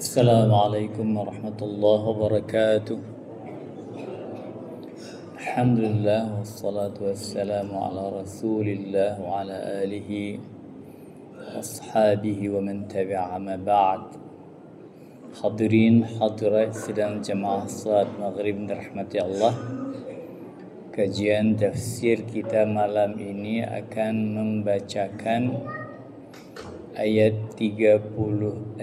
Assalamualaikum warahmatullahi wabarakatuh. Alhamdulillah wassalatu wassalamu ala Rasulillah wa ala alihi ashabihi wa man tabi'a ma ba'd. Hadirin hadirat sidang jemaah salat maghrib dirahmati Allah. Kajian tafsir kita malam ini akan membacakan ayat 36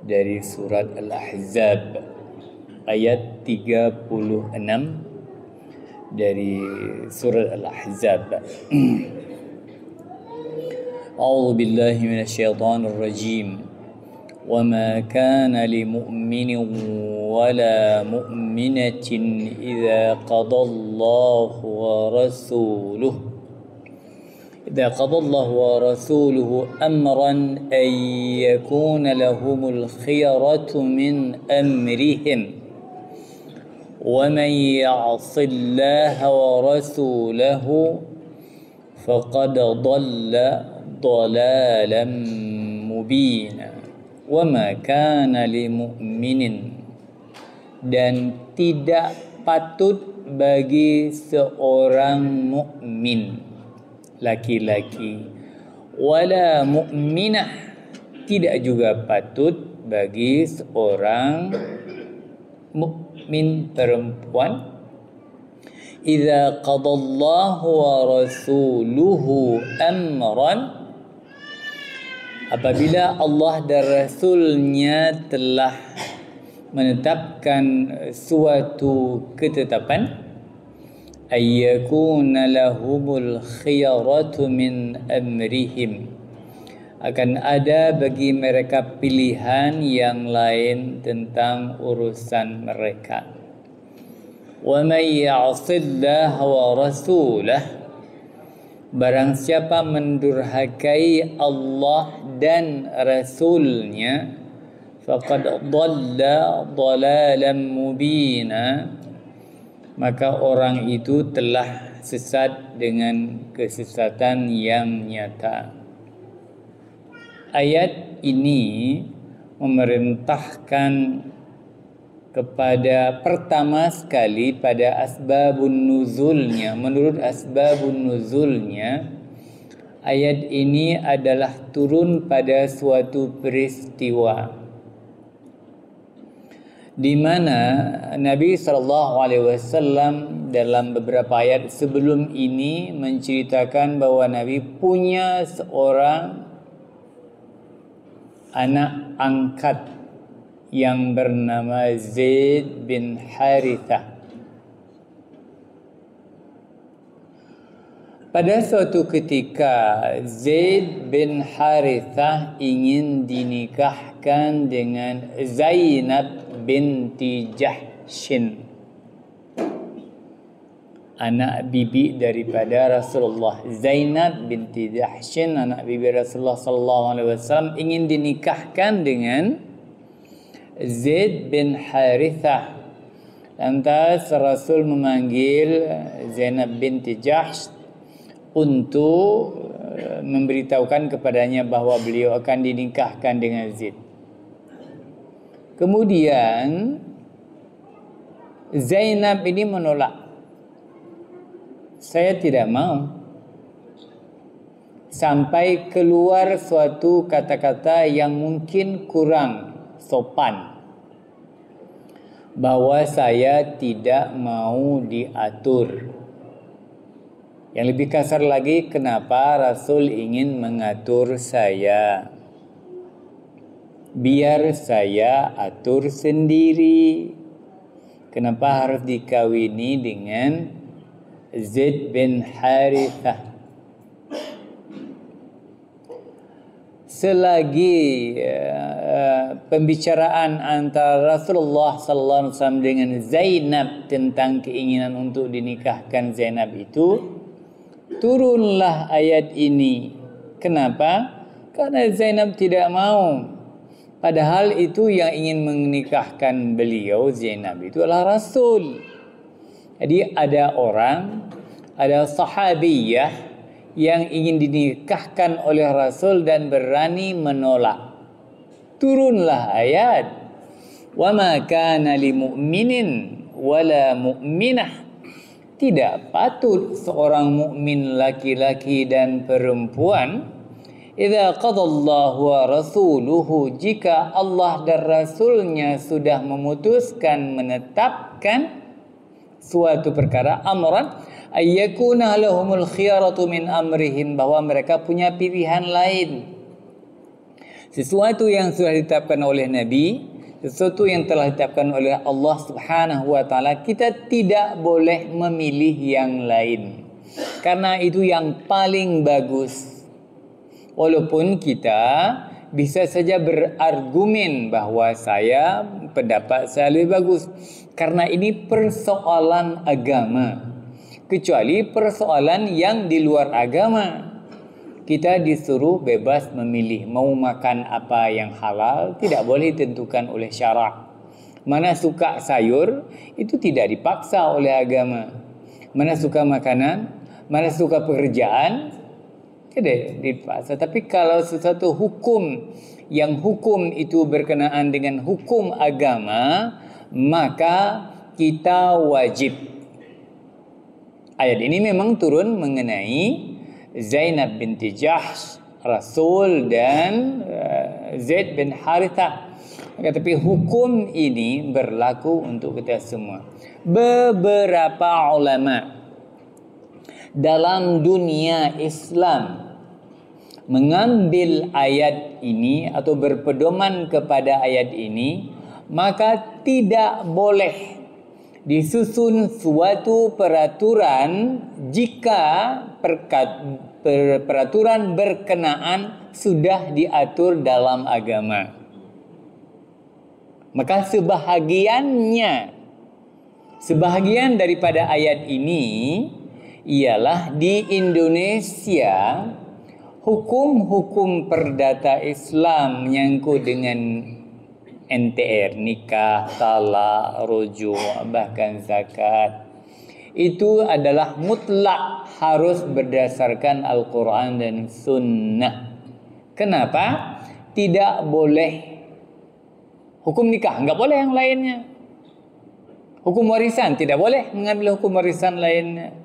dari surat Al-Ahzab. Ayat 36 dari surat Al-Ahzab. A'udzu billahi minasyaitonir rajim. وما كان لمؤمن ولا مؤمنة إذا قضى الله ورسوله أمرا أن يكون لهم الخيرة من أمرهم ومن يعص الله ورسوله فقد ضل ضلالا مبينا وما كان لمؤمن dan tidak patut bagi seorang mukmin laki-laki wala mu'minah, tidak juga patut bagi seorang mukmin perempuan idza qadallahu wa rasuluhu amran, apabila Allah dan Rasulnya telah menetapkan suatu ketetapan, ayyakuna lahumul khiyaratu min amrihim, akan ada bagi mereka pilihan yang lain tentang urusan mereka. Wa may ya'sillaha wa rasulahu, barang siapa mendurhakai Allah dan Rasulnya, faqad dhalla dhalalan mubina, maka orang itu telah sesat dengan kesesatan yang nyata. Ayat ini memerintahkan kepada pertama sekali pada asbabun nuzulnya. Menurut asbabun nuzulnya, ayat ini adalah turun pada suatu peristiwa di mana Nabi SAW dalam beberapa ayat sebelum ini menceritakan bahwa Nabi punya seorang anak angkat yang bernama Zaid bin Harithah. Pada suatu ketika Zaid bin Harithah ingin dinikahkan dengan Zainab binti Jahshin, anak bibi daripada Rasulullah. Zainab binti Jahshin, anak bibi Rasulullah SAW, ingin dinikahkan dengan Zaid bin Harithah. Lantas Rasul memanggil Zainab binti Jahsh untuk memberitahukan kepadanya bahawa beliau akan dinikahkan dengan Zaid. Kemudian Zainab ini menolak. Saya tidak mau. Sampai keluar suatu kata-kata yang mungkin kurang sopan, bahwa saya tidak mau diatur. Yang lebih kasar lagi, kenapa Rasul ingin mengatur saya? Biar saya atur sendiri. Kenapa harus dikawini dengan Zaid bin Harithah? Selagi pembicaraan antara Rasulullah SAW dengan Zainab tentang keinginan untuk dinikahkan Zainab itu, turunlah ayat ini. Kenapa? Karena Zainab tidak mau. Padahal itu yang ingin menikahkan beliau, Zainab, itu adalah Rasul. Jadi ada sahabiyah yang ingin dinikahkan oleh Rasul dan berani menolak. turunlah ayat, wa ma kana lil mu'minin wala mu'minah, tidak patut seorang mukmin laki-laki dan perempuan, idza qadallahu wa rasuluhu, jika Allah dan Rasulnya sudah memutuskan, menetapkan suatu perkara, amran ayyakuna lahumul khiyaratu min amrihim, bahwa mereka punya pilihan lain. Sesuatu yang sudah ditetapkan oleh Nabi, sesuatu yang telah ditetapkan oleh Allah Subhanahu wa taala, kita tidak boleh memilih yang lain. Karena itu yang paling bagus. Walaupun kita bisa saja berargumen bahwa pendapat saya lebih bagus, karena ini persoalan agama. Kecuali persoalan yang di luar agama, kita disuruh bebas memilih. Mau makan apa yang halal tidak boleh ditentukan oleh syarak. Mana suka sayur itu tidak dipaksa oleh agama. Mana suka makanan, mana suka pekerjaan tidak dipaksa. Tapi kalau sesuatu hukum yang hukum itu berkenaan dengan hukum agama, maka kita wajib. Ayat ini memang turun mengenai Zainab binti Jahsh, Rasul, dan Zaid bin Harithah. Tetapi hukum ini berlaku untuk kita semua. Beberapa ulama dalam dunia Islam mengambil ayat ini atau berpedoman kepada ayat ini, maka tidak boleh disusun suatu peraturan jika peraturan berkenaan sudah diatur dalam agama. Maka sebahagian daripada ayat ini ialah di Indonesia hukum-hukum perdata Islam menyangkut dengan NTR, nikah, talak, rujuk, bahkan zakat, itu adalah mutlak harus berdasarkan Al-Quran dan Sunnah. Kenapa? Tidak boleh hukum nikah, enggak boleh yang lainnya. Hukum warisan, tidak boleh mengambil hukum warisan lainnya.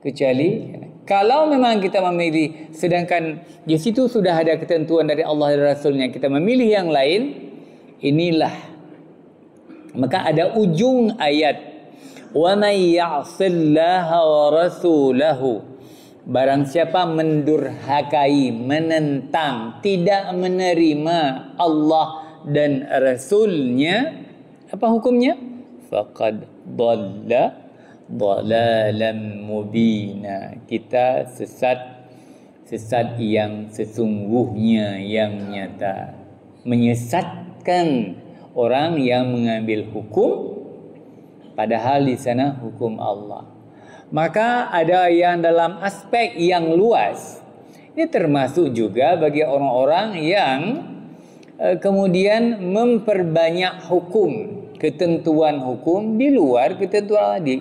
Kecuali kalau memang kita memilih, sedangkan di situ sudah ada ketentuan dari Allah dan Rasulnya, kita memilih yang lain, inilah. Maka ada ujung ayat, wa may ya'sillaha wa rasulahu, barang siapa mendurhakai, menentang, tidak menerima Allah dan Rasulnya, apa hukumnya? Faqad dhalla dhalalan mubina, kita sesat yang sesungguhnya, yang nyata, menyesatkan orang yang mengambil hukum padahal di sana hukum Allah. Maka ada yang dalam aspek yang luas, ini termasuk juga bagi orang-orang yang kemudian memperbanyak hukum, ketentuan hukum di luar ketentuan tadi.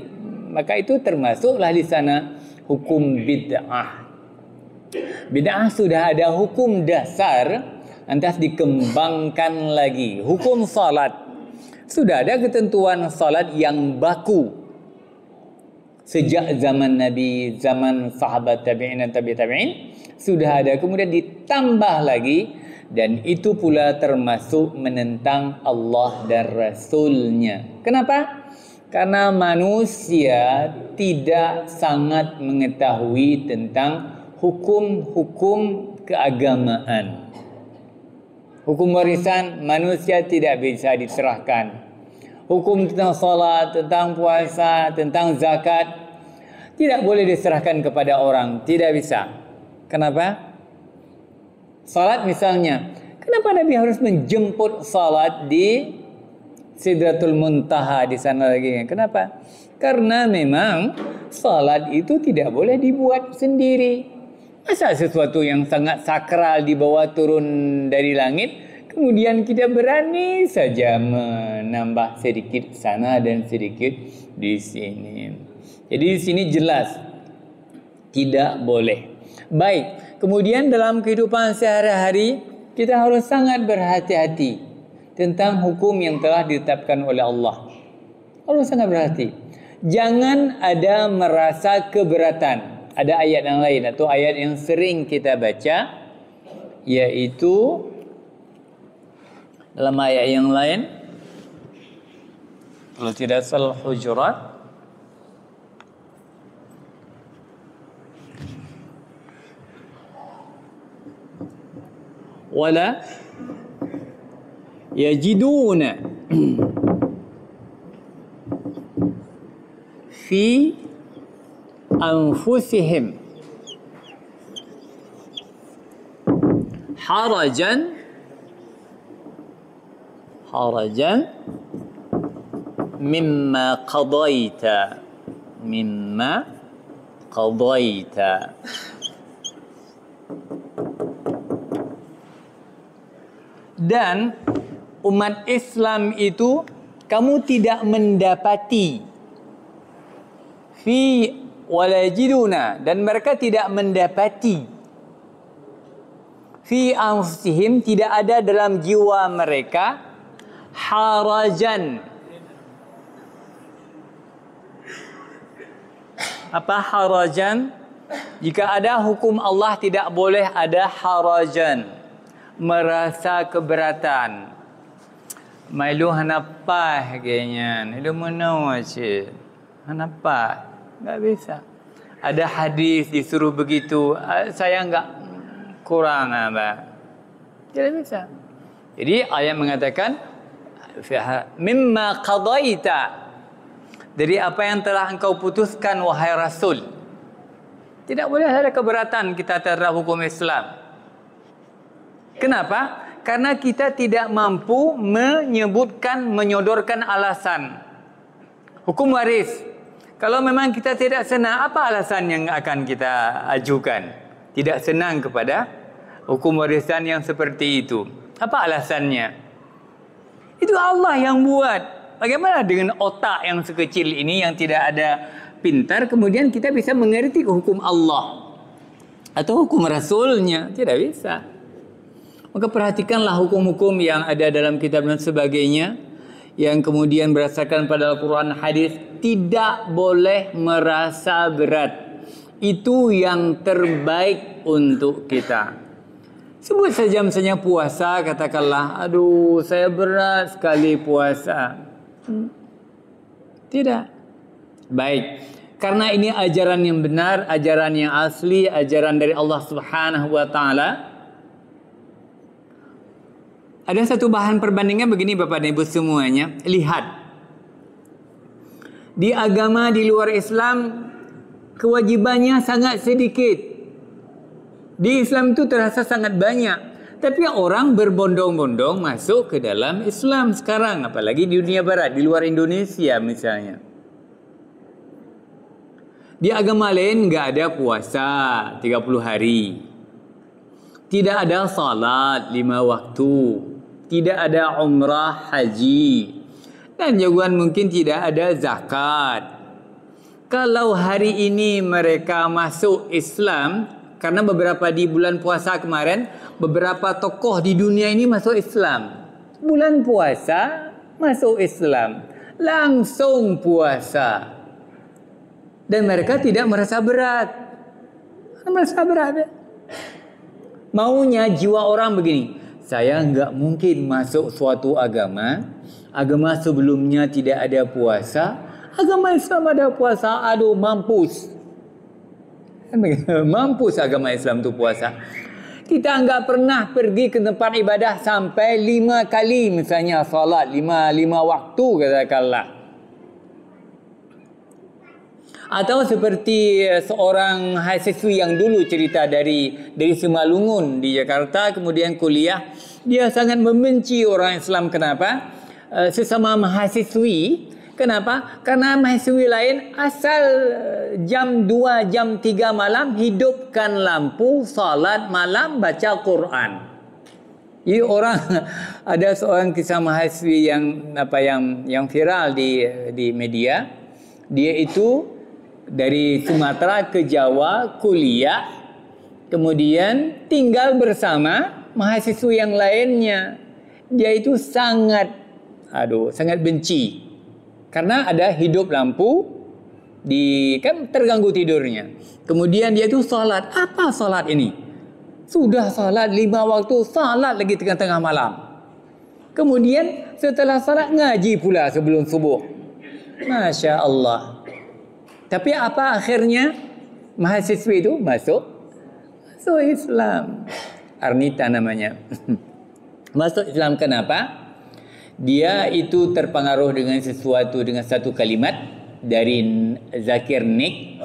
Maka itu termasuklah di sana hukum bid'ah. Bid'ah sudah ada hukum dasar, lantas dikembangkan lagi. Hukum salat, sudah ada ketentuan salat yang baku sejak zaman Nabi, zaman sahabat tabi'in dan tabi'in, sudah ada. Kemudian ditambah lagi, dan itu pula termasuk menentang Allah dan Rasulnya. Kenapa? Karena manusia tidak sangat mengetahui tentang hukum-hukum keagamaan. Hukum warisan manusia tidak bisa diserahkan. Hukum tentang salat, tentang puasa, tentang zakat tidak boleh diserahkan kepada orang, tidak bisa. Kenapa? Salat misalnya, kenapa Nabi harus menjemput salat di Sidratul Muntaha di sana lagi? Kenapa? Karena memang salat itu tidak boleh dibuat sendiri. Masa sesuatu yang sangat sakral dibawa turun dari langit, kemudian kita berani saja menambah sedikit sana dan sedikit di sini. Jadi di sini jelas tidak boleh. Baik, kemudian dalam kehidupan sehari-hari kita harus sangat berhati-hati tentang hukum yang telah ditetapkan oleh Allah. Harus sangat berhati. Jangan ada merasa keberatan. Ada ayat yang lain atau ayat yang sering kita baca, yaitu dalam ayat yang lain, kalau tidak salah Hujurat, wala yajiduna fi anfusihim harajan mimma qadaita dan umat Islam itu kamu tidak mendapati fi walajiduna, dan mereka tidak mendapati fi anfusihim, tidak ada dalam jiwa mereka harajan. Apa harajan? Jika ada hukum Allah tidak boleh ada harajan, merasa keberatan. Mailu hanapa kayaknya. Itu mana aja. Hanapa? Enggak bisa. Ada hadis disuruh begitu, saya enggak kurang apa. Tidak bisa. Jadi ayat mengatakan mimma qadaita, dari apa yang telah engkau putuskan wahai Rasul. Tidak boleh ada keberatan kita terhadap hukum Islam. Kenapa? Karena kita tidak mampu menyodorkan alasan. Hukum waris. Kalau memang kita tidak senang, apa alasan yang akan kita ajukan? Tidak senang kepada hukum warisan yang seperti itu. Apa alasannya? Itu Allah yang buat. Bagaimana dengan otak yang sekecil ini yang tidak ada pintar, kemudian kita bisa mengerti hukum Allah atau hukum Rasulnya? Tidak bisa. Maka perhatikanlah hukum-hukum yang ada dalam kitab dan sebagainya, yang kemudian berdasarkan pada Al-Quran, hadis. Tidak boleh merasa berat. Itu yang terbaik untuk kita. Sebut saja misalnya puasa, katakanlah, aduh saya berat sekali puasa. Tidak. Baik. Karena ini ajaran yang benar, ajaran yang asli, ajaran dari Allah Subhanahu wa taala. Ada satu bahan perbandingan begini Bapak dan Ibu semuanya. Lihat. Di agama di luar Islam, kewajibannya sangat sedikit. Di Islam itu terasa sangat banyak. Tapi orang berbondong-bondong masuk ke dalam Islam sekarang. Apalagi di dunia barat, di luar Indonesia misalnya. Di agama lain nggak ada puasa 30 hari. Tidak ada salat 5 waktu. Tidak ada umrah haji. Dan juga mungkin tidak ada zakat. Kalau hari ini mereka masuk Islam, karena beberapa di bulan puasa kemarin, beberapa tokoh di dunia ini masuk Islam. Bulan puasa masuk Islam. Langsung puasa. Dan mereka tidak merasa berat. Merasa berat. Maunya jiwa orang begini. Saya enggak mungkin masuk suatu agama sebelumnya tidak ada puasa, agama Islam ada puasa, aduh mampus. Mampus agama Islam itu puasa. Kita enggak pernah pergi ke tempat ibadah sampai 5 kali misalnya salat, 5 waktu katakanlah. Atau seperti seorang mahasiswi yang dulu cerita dari Simalungun di Jakarta, kemudian kuliah, dia sangat membenci orang Islam. Kenapa? Sesama mahasiswi. Kenapa? Karena mahasiswi lain asal jam 2, jam 3 malam hidupkan lampu, salat malam, baca Quran. Jadi orang ada seorang kisah mahasiswi yang viral di media. Dia itu dari Sumatera ke Jawa kuliah, kemudian tinggal bersama mahasiswa yang lainnya, dia itu sangat benci. Karena ada hidup lampu, kan terganggu tidurnya. Kemudian dia itu salat. Apa salat ini? Sudah salat 5 waktu, salat lagi tengah-tengah malam. Kemudian setelah salat ngaji pula sebelum subuh. Masya Allah. Tapi apa akhirnya? Mahasiswa itu masuk Islam. Arnita namanya. Masuk Islam kenapa? Dia itu terpengaruh dengan satu kalimat dari Zakir Naik.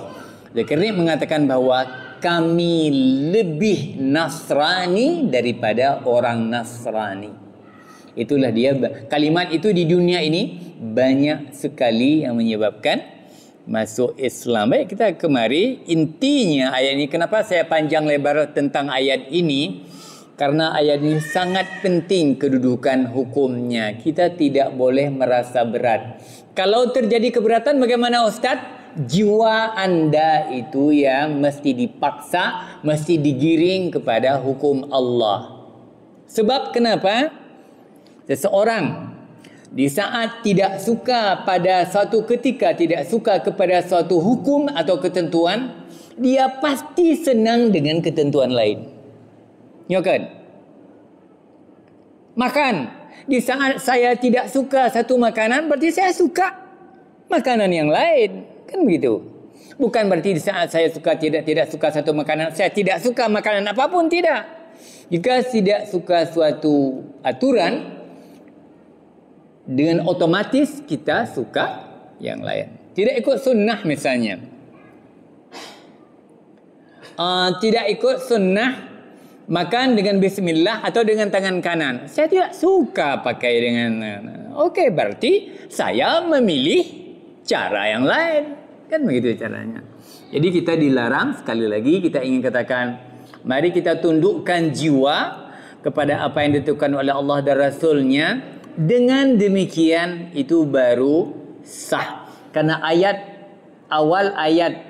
Zakir Naik mengatakan bahwa kami lebih Nasrani daripada orang Nasrani. Itulah dia. Kalimat itu di dunia ini banyak sekali yang menyebabkan masuk Islam. Baik, kita kemari. Intinya ayat ini, kenapa saya panjang lebar tentang ayat ini? Karena ayat ini sangat penting kedudukan hukumnya. Kita tidak boleh merasa berat. Kalau terjadi keberatan bagaimana Ustaz? Jiwa Anda itu yang mesti dipaksa, mesti digiring kepada hukum Allah. Sebab kenapa? Seseorang di saat tidak suka pada suatu ketika, tidak suka kepada suatu hukum atau ketentuan, dia pasti senang dengan ketentuan lain. Ya kan? Makan. Di saat saya tidak suka satu makanan, berarti saya suka makanan yang lain. Kan begitu. Bukan berarti di saat saya tidak suka satu makanan, saya tidak suka makanan apapun, tidak. Jika tidak suka suatu aturan, dengan otomatis kita suka yang lain. Tidak ikut sunnah misalnya. Tidak ikut sunnah makan dengan bismillah atau dengan tangan kanan. Saya tidak suka pakai dengan... Okey, berarti saya memilih cara yang lain. Kan begitu caranya. Jadi kita dilarang, sekali lagi kita ingin katakan, mari kita tundukkan jiwa kepada apa yang ditentukan oleh Allah dan Rasulnya. Dengan demikian itu baru sah. Karena awal ayat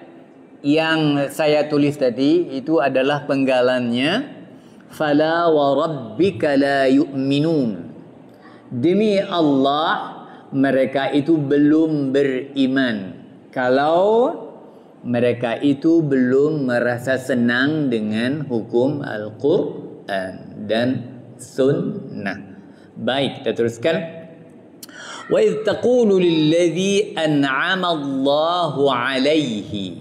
yang saya tulis tadi itu adalah penggalannya. Fala wa rabbika la yu'minun. Demi Allah, mereka itu belum beriman kalau mereka itu belum merasa senang dengan hukum Al-Quran dan Sunnah. Baik, kita teruskan. Wa idh taqulu lilladzi an'ama Allahu 'alaihi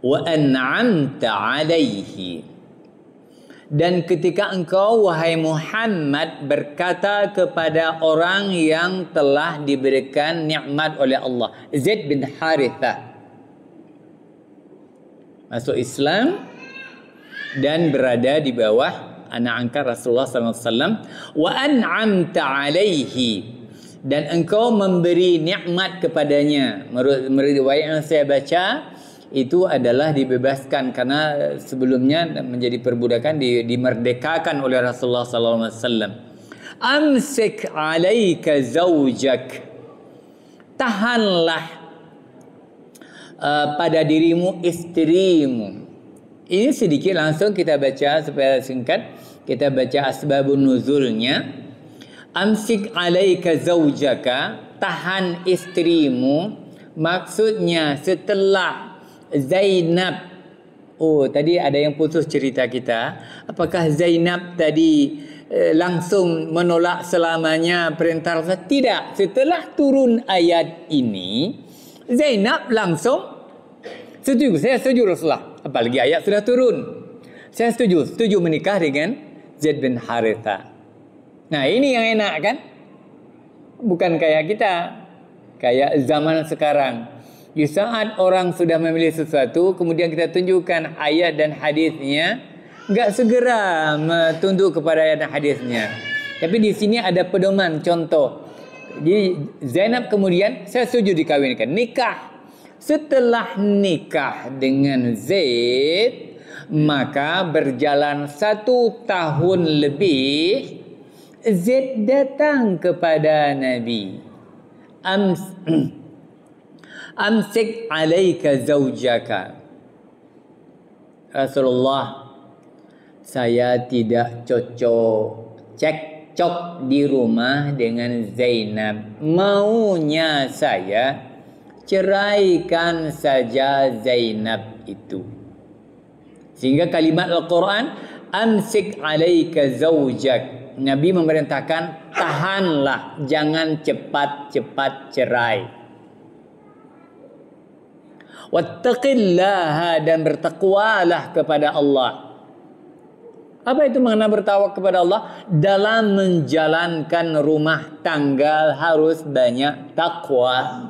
wa an'amta 'alaihi. Dan ketika engkau wahai Muhammad berkata kepada orang yang telah diberikan nikmat oleh Allah, Zaid bin Harithah masuk Islam dan berada di bawah anak angkat Rasulullah SAW. Wa an'amta alaihi, dan engkau memberi nikmat kepadanya. Menurut riwayat yang saya baca, itu adalah dibebaskan karena sebelumnya menjadi perbudakan, dimerdekakan oleh Rasulullah SAW. Amsik alaika zawjak, tahanlah pada dirimu istrimu. Ini sedikit langsung kita baca supaya singkat. Kita baca asbabun nuzulnya. Amsik alaika zawjaka, tahan istrimu. Maksudnya setelah Zainab, tadi ada yang putus cerita kita. Apakah Zainab tadi langsung menolak selamanya perintah Rasulullah? Tidak. Setelah turun ayat ini, Zainab langsung setuju. Saya setuju Rasulullah. Apalagi ayat sudah turun. Saya setuju menikah dengan Zaid bin Harithah. Nah, ini yang enak kan? Bukan kayak kita, kayak zaman sekarang. Di saat orang sudah memilih sesuatu, kemudian kita tunjukkan ayat dan hadisnya, enggak segera tunduk kepada ayat dan hadisnya. Tapi di sini ada pedoman, contoh. Jadi Zainab kemudian, saya setuju dikawinkan, nikah. Setelah nikah dengan Zaid, maka berjalan 1 tahun lebih, Zaid datang kepada Nabi. Amsik alaika zawjaka. Rasulullah, saya tidak cekcok di rumah dengan Zainab. Maunya saya ceraikan saja Zainab itu. Sehingga kalimat Al-Quran, amsik alaika zawjak, Nabi memerintahkan tahanlah, jangan cepat-cepat cerai. Wattaqillaha, dan bertakwalah kepada Allah. Apa itu makna bertawak kepada Allah? Dalam menjalankan rumah tangga harus banyak takwa.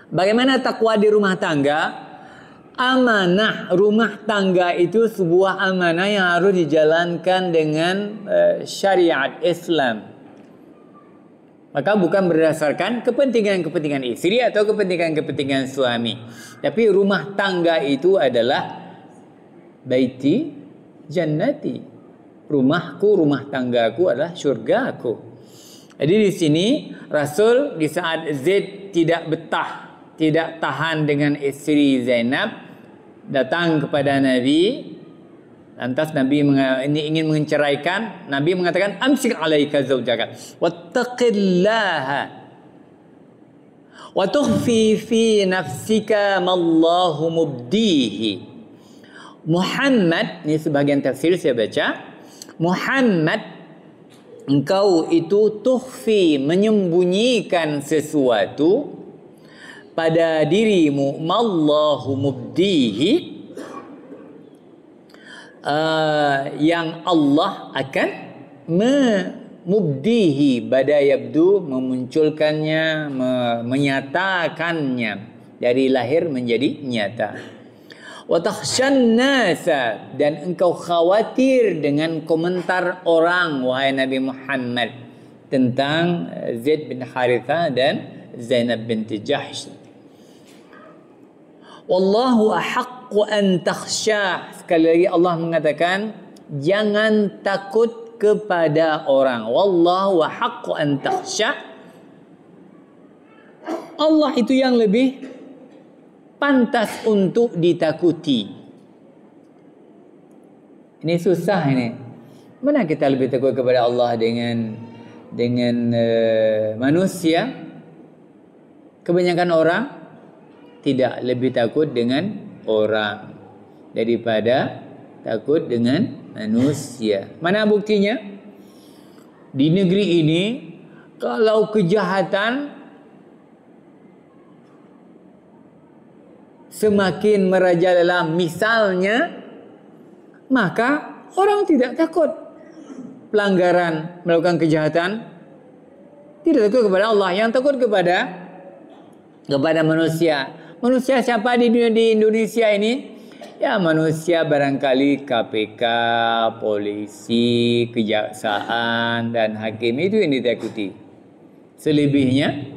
Bagaimana takwa di rumah tangga? Amanah rumah tangga itu sebuah amanah yang harus dijalankan dengan syariat Islam. Maka bukan berdasarkan kepentingan-kepentingan istri atau kepentingan-kepentingan suami. Tapi rumah tangga itu adalah baiti jannati. Rumahku, rumah tanggaku adalah syurgaku. Jadi di sini Rasul di saat Zaid tidak betah, tidak tahan dengan istri Zainab, datang kepada Nabi. Lantas Nabi ini ingin menceraikan. Nabi mengatakan, amsik alaika zawjaka wattaqillaha wa tukhfi fi nafsika mallahu mubdihi. Muhammad, ini sebagian tafsir saya baca, Muhammad, engkau itu tukhfi, menyembunyikan sesuatu pada dirimu, mallahu mubdihi, yang Allah akan mubdihi, bada yabdu, memunculkannya, menyatakannya, dari lahir menjadi nyata. Wa takhshan nasa, dan engkau khawatir dengan komentar orang, wahai Nabi Muhammad, tentang Zaid bin Harithah dan Zainab binti Jahsh. Wallahu ahaqqu an takhsha. Sekali lagi Allah mengatakan, jangan takut kepada orang. Wallahu ahaqqu an takhsha. Allah itu yang lebih pantas untuk ditakuti. Ini susah ini. Mana kita lebih takut kepada Allah dengan manusia? Kebanyakan orang tidak lebih takut dengan orang daripada takut dengan manusia. Mana buktinya? Di negeri ini, kalau kejahatan semakin merajalela misalnya, maka orang tidak takut pelanggaran, melakukan kejahatan, tidak takut kepada Allah, yang takut kepada manusia. Manusia siapa di Indonesia ini? Ya, manusia barangkali KPK, polisi, kejaksaan, dan hakim, itu yang ditakuti. Selebihnya,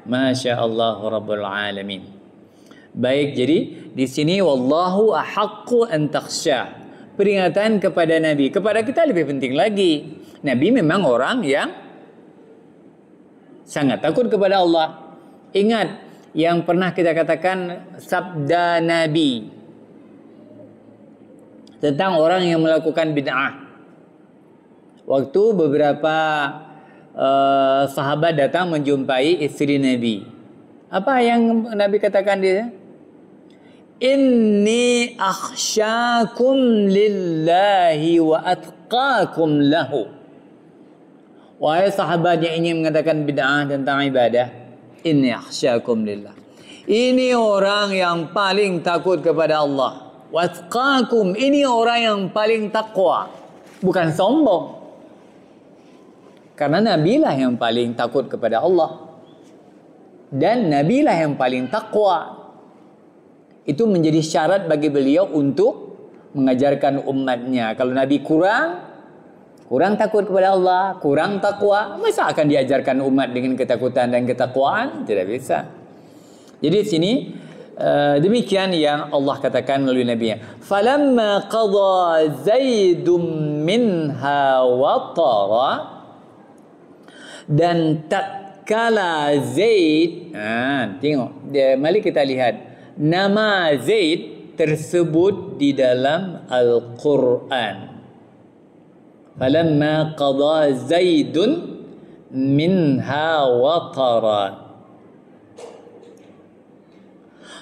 Masya Allah Rabbul Alamin. Baik, jadi di sini wallahu ahaqqu an takhsha. Peringatan kepada Nabi. Kepada kita lebih penting lagi. Nabi memang orang yang sangat takut kepada Allah. Ingat yang pernah kita katakan sabda Nabi tentang orang yang melakukan bid'ah. Waktu beberapa sahabat datang menjumpai istri Nabi. Apa yang Nabi katakan dia? Inni akhsyakum lillahi wa atqakum lahu. Wahai sahabat yang ingin mengatakan bid'ah tentang ibadah, inni akhsyakum lillah. Ini orang yang paling takut kepada Allah. Wa atqakum, ini orang yang paling takwa. Bukan sombong. Karena Nabilah yang paling takut kepada Allah. Dan Nabilah yang paling takwa. Itu menjadi syarat bagi beliau untuk mengajarkan umatnya. Kalau Nabi kurang takut kepada Allah, kurang takwa, masa akan diajarkan umat dengan ketakutan dan ketakwaan? Tidak bisa. Jadi di sini demikian yang Allah katakan melalui Nabi-Nya. Falamma qada Zaidum minha watara, dan tatkala Zaid, tengok, mari kita lihat nama Zaid tersebut di dalam Al-Quran. Falamma qada Zaidun minha watara.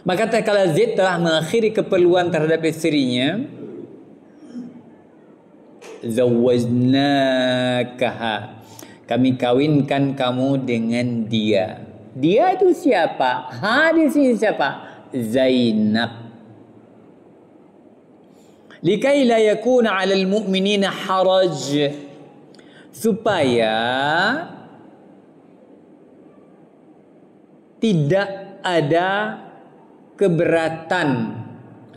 Maka tatkala Zaid telah mengakhiri keperluan terhadap isterinya, zawwajnakaha, kami kawinkan kamu dengan dia. Dia itu siapa? Di sini siapa? Zainab. Likai la yakuna 'alal mu'minina haraj, supaya tidak ada keberatan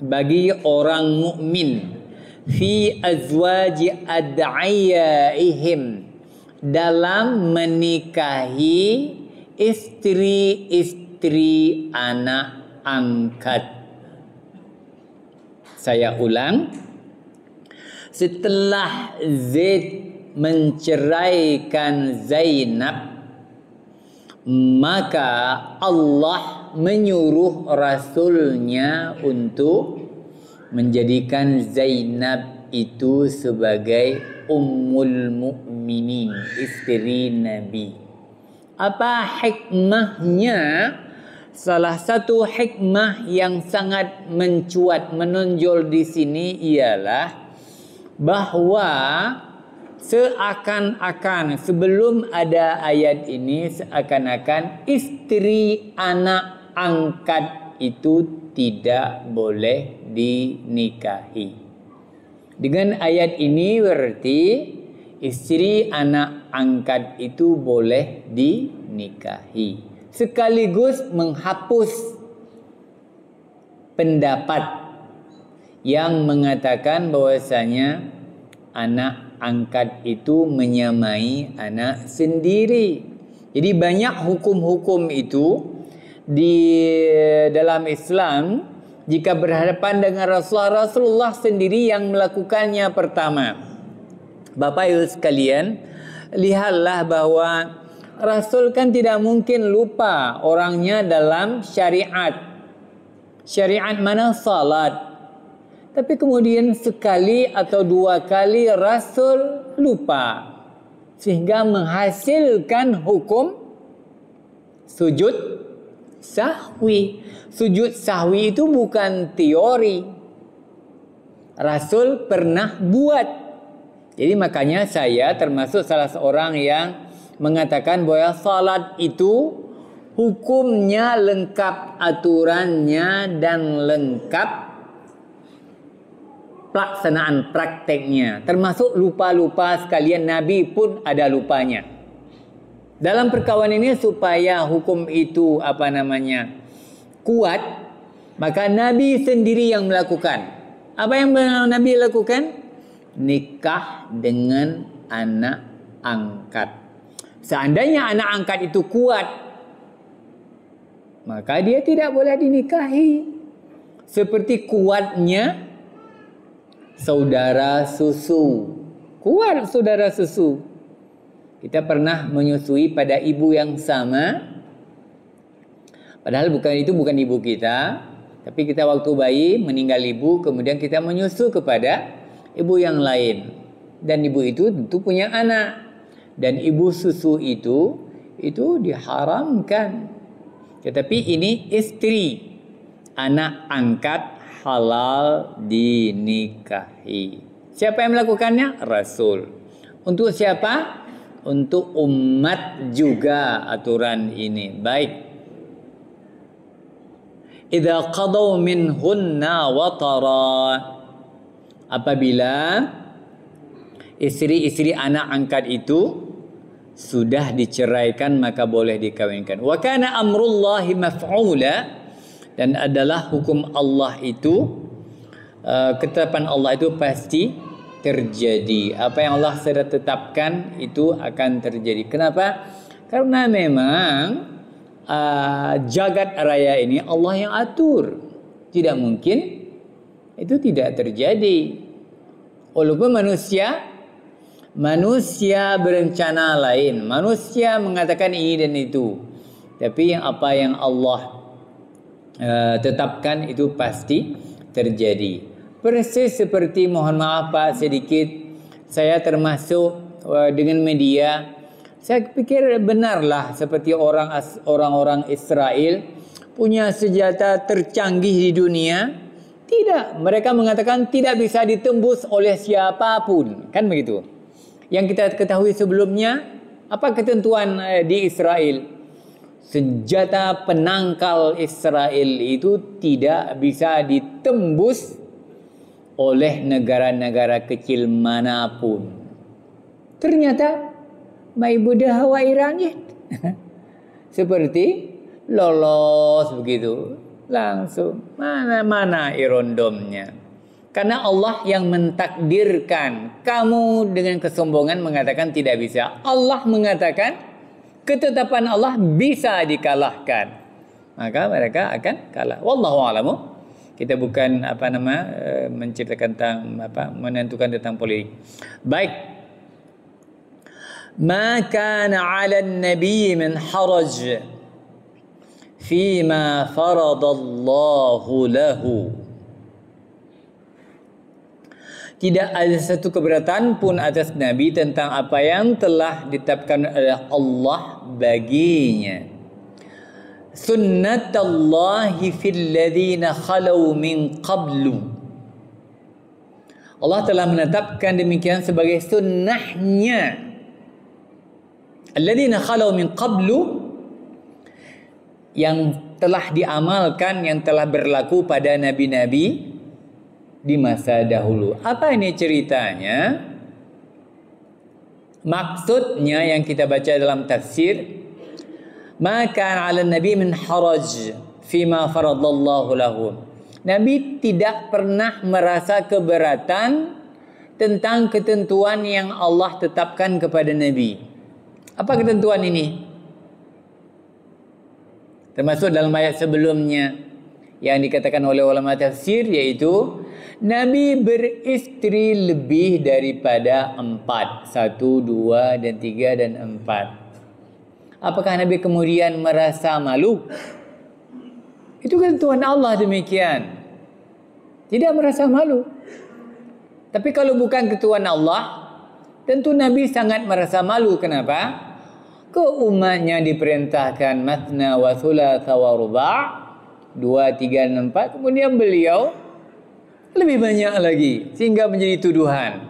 bagi orang mukmin fi azwaji ad'iyaihim, dalam menikahi istri-istri anak angkat. Saya ulang, setelah Zaid menceraikan Zainab, maka Allah menyuruh Rasulnya untuk menjadikan Zainab itu sebagai Ummul Mukminin, istri Nabi. Apa hikmahnya? Salah satu hikmah yang sangat mencuat, menonjol di sini ialah bahwa seakan-akan sebelum ada ayat ini, seakan-akan istri anak angkat itu tidak boleh dinikahi. Dengan ayat ini berarti istri anak angkat itu boleh dinikahi, sekaligus menghapus pendapat yang mengatakan bahwasanya anak angkat itu menyamai anak sendiri. Jadi banyak hukum-hukum itu di dalam Islam, jika berhadapan dengan Rasulullah sendiri yang melakukannya pertama. Bapak Ibu sekalian, lihatlah bahwa Rasul kan tidak mungkin lupa orangnya dalam syariat. Syariat mana? Salat. Tapi kemudian sekali atau dua kali Rasul lupa, sehingga menghasilkan hukum sujud sahwi. Sujud sahwi itu bukan teori, Rasul pernah buat. Jadi makanya saya termasuk salah seorang yang mengatakan bahwa salat itu hukumnya lengkap, aturannya dan lengkap pelaksanaan prakteknya, termasuk lupa-lupa sekalian. Nabi pun ada lupanya. Dalam perkawinan ini supaya hukum itu kuat, maka Nabi sendiri yang melakukan. Apa yang Nabi lakukan? Nikah dengan anak angkat. Seandainya anak angkat itu kuat, maka dia tidak boleh dinikahi. Seperti kuatnya saudara susu. Kuat saudara susu. Kita pernah menyusui pada ibu yang sama, padahal bukan ibu kita, tapi kita waktu bayi meninggal ibu, kemudian kita menyusu kepada ibu yang lain, dan ibu itu tentu punya anak, dan ibu susu itu diharamkan. Tetapi ini istri anak angkat halal dinikahi. Siapa yang melakukannya? Rasul. Untuk siapa? Untuk umat juga aturan ini. Baik. Idza qadaw minhunna watara, apabila istri-istri anak angkat itu sudah diceraikan, maka boleh dikawinkan. Wa kana amrullahi maf'ula, dan adalah hukum Allah itu, ketetapan Allah itu pasti terjadi. Apa yang Allah sudah tetapkan itu akan terjadi. Kenapa? Karena memang jagat raya ini Allah yang atur. Tidak mungkin itu tidak terjadi. Walaupun manusia berencana lain, manusia mengatakan ini dan itu, tapi apa yang Allah tetapkan itu pasti terjadi. Persis seperti, mohon maaf Pak sedikit, saya termasuk dengan media, saya pikir benarlah seperti orang-orang Israel punya senjata tercanggih di dunia. Tidak, mereka mengatakan tidak bisa ditembus oleh siapapun, kan begitu. Yang kita ketahui sebelumnya, apa ketentuan di Israel? Senjata penangkal Israel itu tidak bisa ditembus oleh negara-negara kecil manapun. Ternyata Maibudah Hawa Irannya seperti lolos begitu, langsung mana-mana irondomnya. Karena Allah yang mentakdirkan. Kamu dengan kesombongan mengatakan tidak bisa. Allah mengatakan ketetapan Allah bisa dikalahkan. Maka mereka akan kalah. Wallahu a'lamu. Kita bukan menceritakan tentang menentukan tentang politik. Baik. Ma kana 'ala an-nabiy min haraj fima faradallahu lahu. Tidak ada satu keberatan pun atas Nabi tentang apa yang telah ditetapkan oleh Allah baginya. Sunnatullahi fil ladzina khalau min qablu. Allah telah menetapkan demikian sebagai sunnahnya. Alladzina khalau min qablu, yang telah diamalkan, yang telah berlaku pada nabi-nabi di masa dahulu. Apa ini ceritanya? Maksudnya yang kita baca dalam tafsir, maka 'ala nabi min haraj fima faradallahu lahu. Nabi tidak pernah merasa keberatan tentang ketentuan yang Allah tetapkan kepada Nabi. Apa ketentuan ini? Termasuk dalam ayat sebelumnya yang dikatakan oleh ulama tafsir, yaitu Nabi beristri lebih daripada 4. 1, 2, dan 3, dan 4. Apakah Nabi kemudian merasa malu? Itu ketentuan Allah demikian. Tidak merasa malu. Tapi kalau bukan ketentuan Allah, tentu Nabi sangat merasa malu. Kenapa? Ke umatnya diperintahkan matna wa thulatha wa ruba', 2, 3, dan 4. Kemudian beliau lebih banyak lagi sehingga menjadi tuduhan.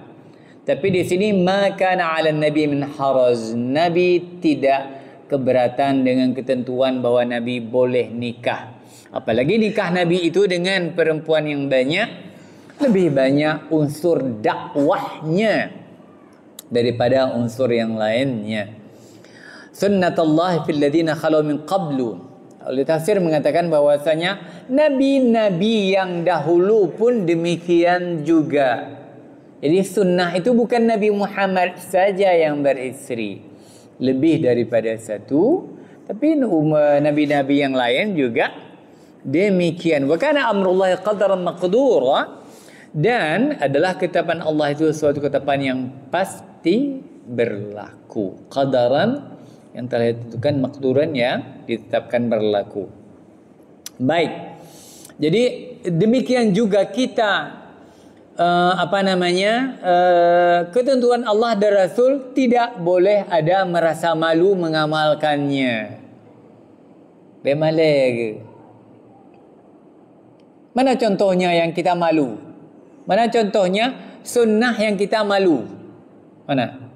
Tapi di sini maka 'ala nabi min haraj. Nabi tidak keberatan dengan ketentuan bahwa Nabi boleh nikah. Apalagi nikah Nabi itu dengan perempuan yang banyak, lebih banyak unsur dakwahnya daripada unsur yang lainnya. Sunnatullah fil ladzina khalu min qablu. Oleh tafsir mengatakan bahwasanya nabi-nabi yang dahulu pun demikian juga. Jadi sunnah itu bukan Nabi Muhammad saja yang beristri, lebih daripada satu, tapi nabi-nabi yang lain juga demikian. Wa kana amrullahi qadaran maqdura, dan adalah ketetapan Allah itu suatu ketetapan yang pasti berlaku. Qadaran yang telah ditentukan, makduran yang ditetapkan berlaku. Baik. Jadi demikian juga kita ketentuan Allah dan Rasul tidak boleh ada merasa malu mengamalkannya. Bemalek. Mana contohnya yang kita malu? Mana contohnya sunnah yang kita malu? Mana?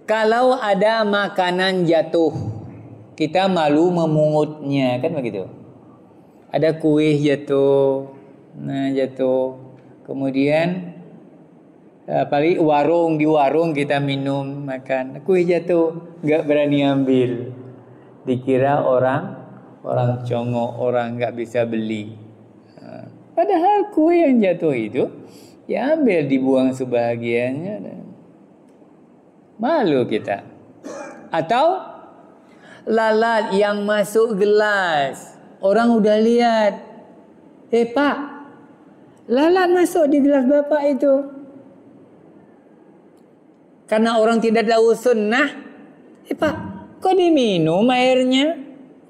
Kalau ada makanan jatuh, kita malu memungutnya, kan begitu? Ada kue jatuh, kemudian apalagi di warung kita minum makan, kue jatuh, nggak berani ambil, dikira orang congok, orang nggak bisa beli. Padahal kue yang jatuh itu ya ambil, dibuang sebahagiannya. Malu kita. Atau lalat yang masuk gelas, orang udah lihat, Pak, lalat masuk di gelas bapak itu. Karena orang tidak tahu sunnah, Pak, kok diminum airnya?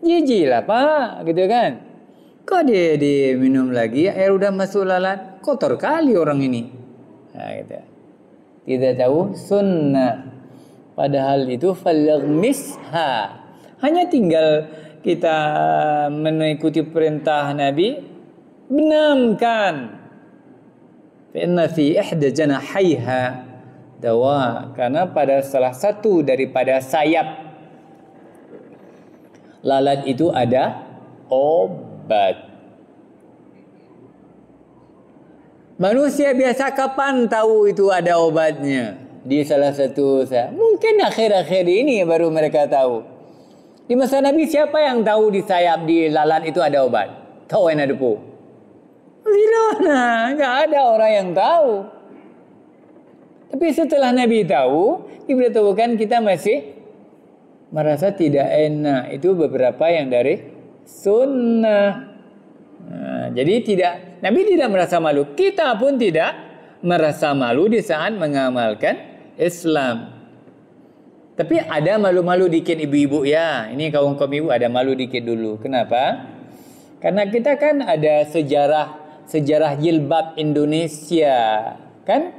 Jijik lah Pak, gitu kan. Kok dia minum lagi, air udah masuk lalat, kotor kali orang ini. Nah, gitu. Tidak tahu sunnah. Padahal itu falyaghmisha. Hanya tinggal kita mengikuti perintah Nabi, benamkan. Fa inna fi ihda janahaiha dawa, karena pada salah satu daripada sayap lalat itu ada obat. Manusia biasa kapan tahu itu ada obatnya? Di salah satu mungkin akhir-akhir ini baru mereka tahu. Di masa Nabi siapa yang tahu di sayap di lalat itu ada obat? Tahu yang ada po? Tidak, nggak ada orang yang tahu. Tapi setelah Nabi tahu, diberitahukan kita masih merasa tidak enak. Itu beberapa yang dari sunnah. Nah, jadi Nabi tidak merasa malu. Kita pun tidak merasa malu di saat mengamalkan Islam. Tapi ada malu-malu dikit ibu-ibu ya. Ini kaum ibu ada malu dikit dulu. Kenapa? Karena kita kan ada sejarah jilbab Indonesia. Kan?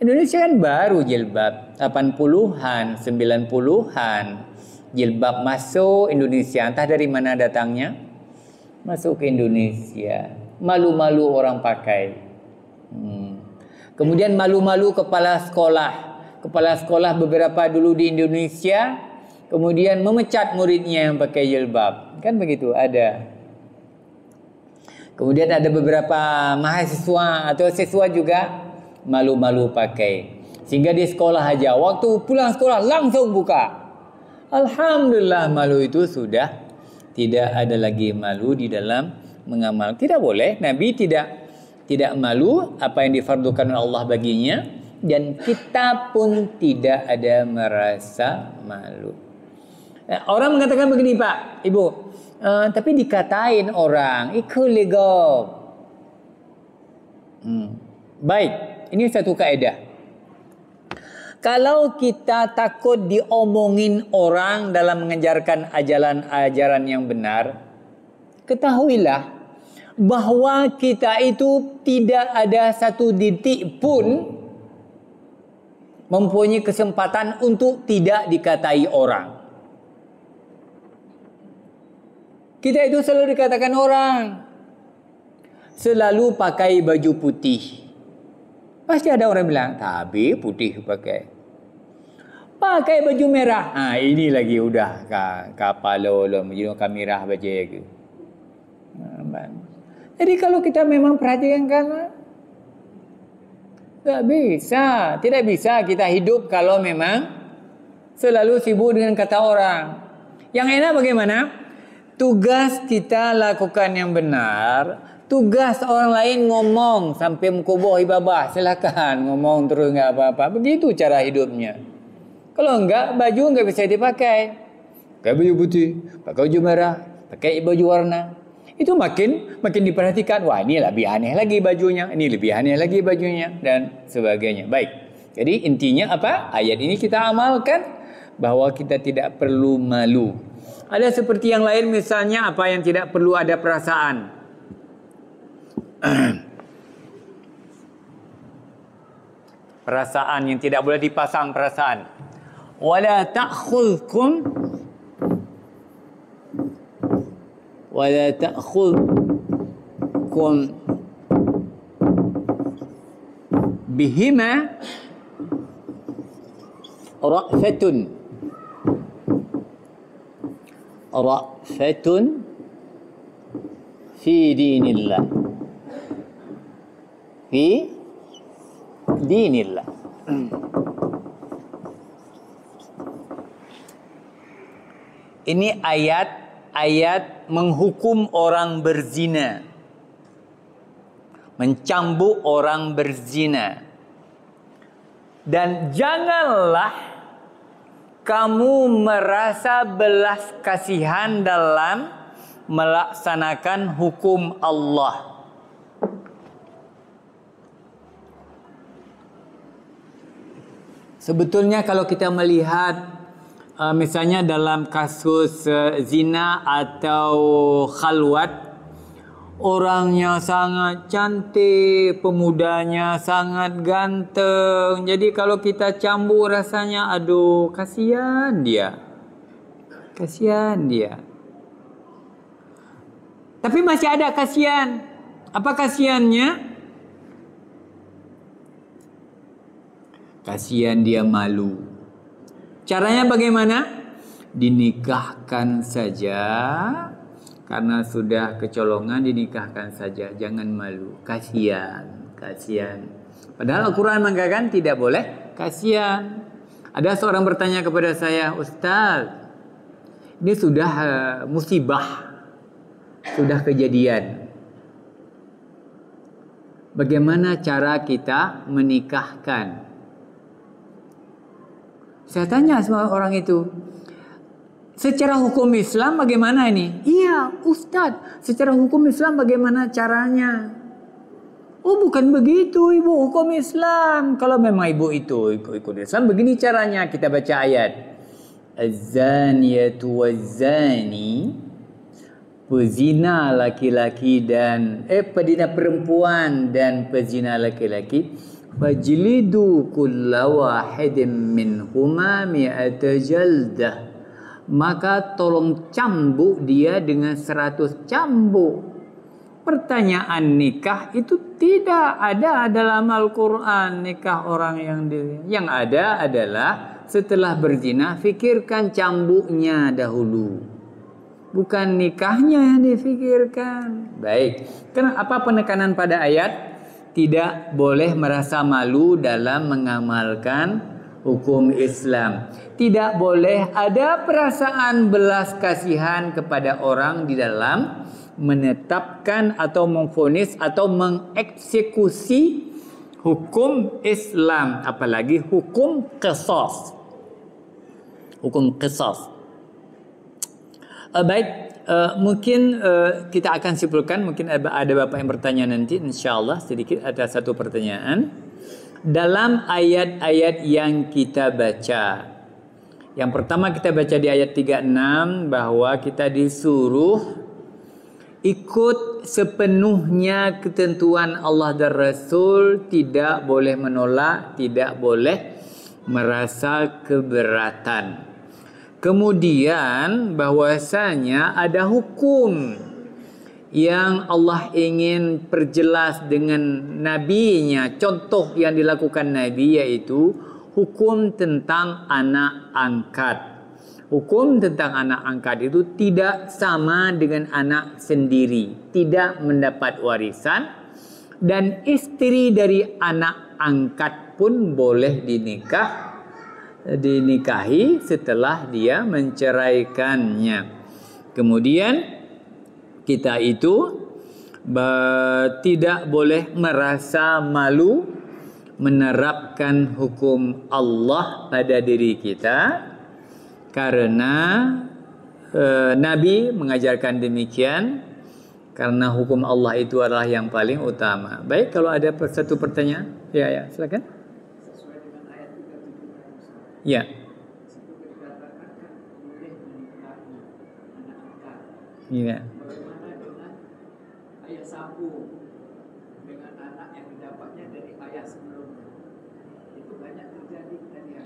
Indonesia kan baru jilbab 80-an, 90-an. Jilbab masuk Indonesia, entah dari mana datangnya, masuk ke Indonesia. Malu-malu orang pakai. Kemudian malu-malu kepala sekolah beberapa dulu di Indonesia, kemudian memecat muridnya yang pakai jilbab. Kan begitu, ada. Kemudian ada beberapa mahasiswa atau siswa juga malu-malu pakai. Sehingga di sekolah aja, waktu pulang sekolah langsung buka. Alhamdulillah, malu itu sudah tidak ada lagi malu di dalam mengamal. Tidak boleh, Nabi tidak malu apa yang difardukan oleh Allah baginya, dan kita pun tidak ada merasa malu. Orang mengatakan begini Pak, Ibu, tapi dikatain orang ikut legal. Baik, ini satu kaedah. Kalau kita takut diomongin orang dalam mengajarkan ajaran yang benar, ketahuilah bahwa kita itu tidak ada satu detik pun mempunyai kesempatan untuk tidak dikatai orang. Kita itu selalu dikatakan orang, selalu pakai baju putih. Pasti ada orang bilang, tapi putih pakai baju merah. Ini lagi udah kapalo lo menjadi kamerah baca gitu. Jadi kalau kita memang perhatikan kan, tidak bisa kita hidup kalau memang selalu sibuk dengan kata orang. Yang enak bagaimana? Tugas kita lakukan yang benar. Tugas orang lain ngomong sampai mengkubuh ibabah, silakan ngomong terus, nggak apa-apa. Begitu cara hidupnya. Kalau enggak, baju enggak bisa dipakai. Pakai baju putih, pakai baju merah, pakai baju warna. Itu makin diperhatikan. Wah, ini lebih aneh lagi bajunya, ini lebih aneh lagi bajunya, dan sebagainya. Baik. Jadi intinya apa? Ayat ini kita amalkan bahwa kita tidak perlu malu. Ada seperti yang lain, misalnya apa yang tidak perlu ada perasaan. Perasaan yang tidak boleh dipasang perasaan. Wala ta'khudhukum bihima ra'fatun fi dinillah. Fi dinillah. Ini ayat menghukum orang berzina, mencambuk orang berzina. Dan janganlah kamu merasa belas kasihan dalam melaksanakan hukum Allah. Sebetulnya kalau kita melihat Misalnya dalam kasus zina atau khalwat, orangnya sangat cantik, pemudanya sangat ganteng. Jadi kalau kita cambuk rasanya, aduh, kasihan dia. Kasihan dia. Tapi masih ada kasihan. Apa kasihannya? Kasihan dia malu. Caranya bagaimana? Dinikahkan saja. Karena sudah kecolongan, dinikahkan saja. Jangan malu. Kasihan. Kasihan. Padahal Al-Quran mengatakan tidak boleh kasihan. Ada seorang bertanya kepada saya, Ustaz, ini sudah musibah. Sudah kejadian. Bagaimana cara kita menikahkan? Saya tanya sama orang itu, secara hukum Islam bagaimana ini? Iya, Ustadz, secara hukum Islam bagaimana caranya? Oh, bukan begitu, Ibu, hukum Islam. Kalau memang Ibu itu ikut Islam, begini caranya. Kita baca ayat. Az-zaniyatu waz-zani, pezina laki-laki dan pezina perempuan dan pezina laki-laki, fajlidu kulla wahidin minhuma mi'ata jaldah, maka tolong cambuk dia dengan 100 cambuk. Pertanyaan nikah itu tidak ada dalam Al-Quran. Nikah orang yang ada adalah setelah berzina, fikirkan cambuknya dahulu, bukan nikahnya yang difikirkan. Baik, kenapa penekanan pada ayat? Tidak boleh merasa malu dalam mengamalkan hukum Islam. Tidak boleh ada perasaan belas kasihan kepada orang di dalam menetapkan atau memvonis atau mengeksekusi hukum Islam, apalagi hukum qisas. Hukum qisas. Baik. Mungkin kita akan simpulkan. Mungkin ada Bapak yang bertanya nanti, insyaallah sedikit ada satu pertanyaan dalam ayat-ayat yang kita baca. Yang pertama kita baca di ayat 36 bahwa kita disuruh ikut sepenuhnya ketentuan Allah dan Rasul, tidak boleh menolak, tidak boleh merasa keberatan. Kemudian bahwasanya ada hukum yang Allah ingin perjelas dengan nabinya. Contoh yang dilakukan Nabi yaitu hukum tentang anak angkat. Hukum tentang anak angkat itu tidak sama dengan anak sendiri, tidak mendapat warisan, dan istri dari anak angkat pun boleh dinikahi setelah dia menceraikannya. Kemudian kita itu tidak boleh merasa malu menerapkan hukum Allah pada diri kita, karena Nabi mengajarkan demikian, karena hukum Allah itu adalah yang paling utama. Baik, kalau ada satu pertanyaan, ya silakan. Ya. Iya. Bagaimana dengan ayah sambung dengan anak yang didapatnya dari ayah sebelumnya? Itu banyak terjadi tadi.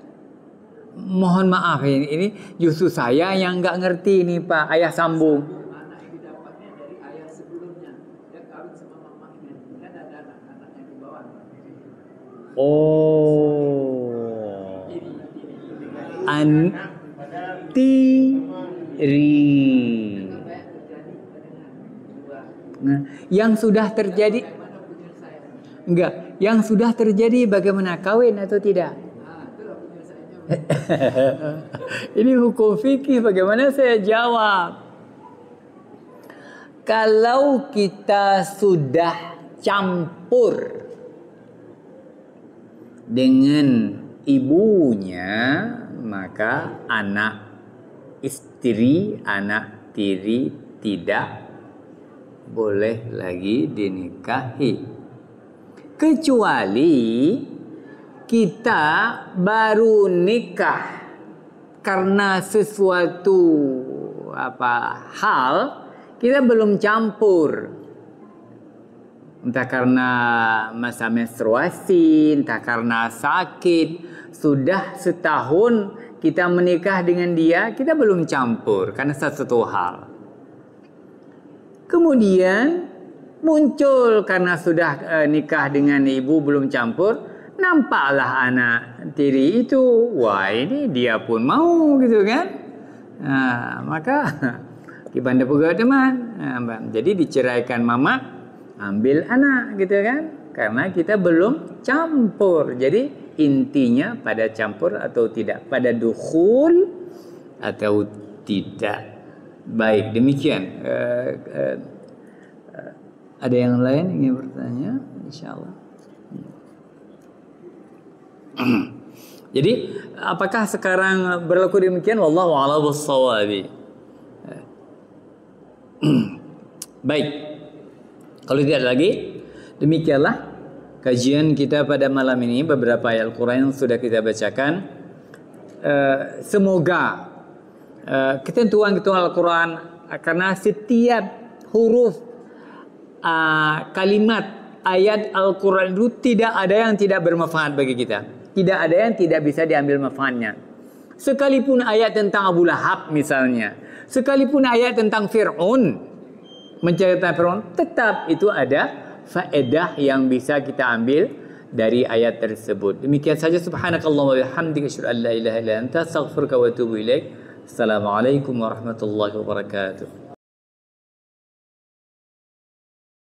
Mohon maaf ini justru saya yang nggak ngerti ini Pak, ayah sambung. Anak yang didapatnya dari ayah sebelumnya, dia kawin sama mamanya, kan ada anak-anak yang di bawah. Oh. Antiri. Nah, yang sudah terjadi enggak, yang sudah terjadi bagaimana, kawin atau tidak? Ini hukum fikih, bagaimana saya jawab? Kalau kita sudah campur dengan ibunya, maka anak istri, anak tiri tidak boleh lagi dinikahi. Kecuali kita baru nikah karena sesuatu hal kita belum campur, entah karena masa menstruasi, entah karena sakit, sudah setahun kita menikah dengan dia, kita belum campur karena sesuatu hal. Kemudian muncul karena sudah nikah dengan ibu belum campur, nampaklah anak tiri itu, wah ini dia pun mau gitu kan. Maka kibanda pegawai teman. Jadi diceraikan mama, ambil anak gitu kan. Karena kita belum campur. Jadi intinya pada campur atau tidak, pada dukhul atau tidak. Baik, demikian. Ada yang lain ingin bertanya? Insyaallah. Jadi apakah sekarang berlaku demikian? Wallahu a'lam bisshawabi. Baik. Kalau tidak lagi, demikianlah kajian kita pada malam ini. Beberapa ayat Al-Quran yang sudah kita bacakan. Semoga ketentuan-ketentuan Al-Quran, karena setiap huruf kalimat ayat Al-Quran itu tidak ada yang tidak bermanfaat bagi kita. Tidak ada yang tidak bisa diambil manfaatnya. Sekalipun ayat tentang Abu Lahab misalnya, sekalipun ayat tentang Fir'aun, menceritakan Fir'aun, tetap itu ada faedah yang bisa kita ambil dari ayat tersebut. Demikian saja. Subhanakallahumma wa bihamdika asyhadu an la ilaha illa anta astaghfiruka wa atubu ilaik. Assalamualaikum warahmatullahi wabarakatuh.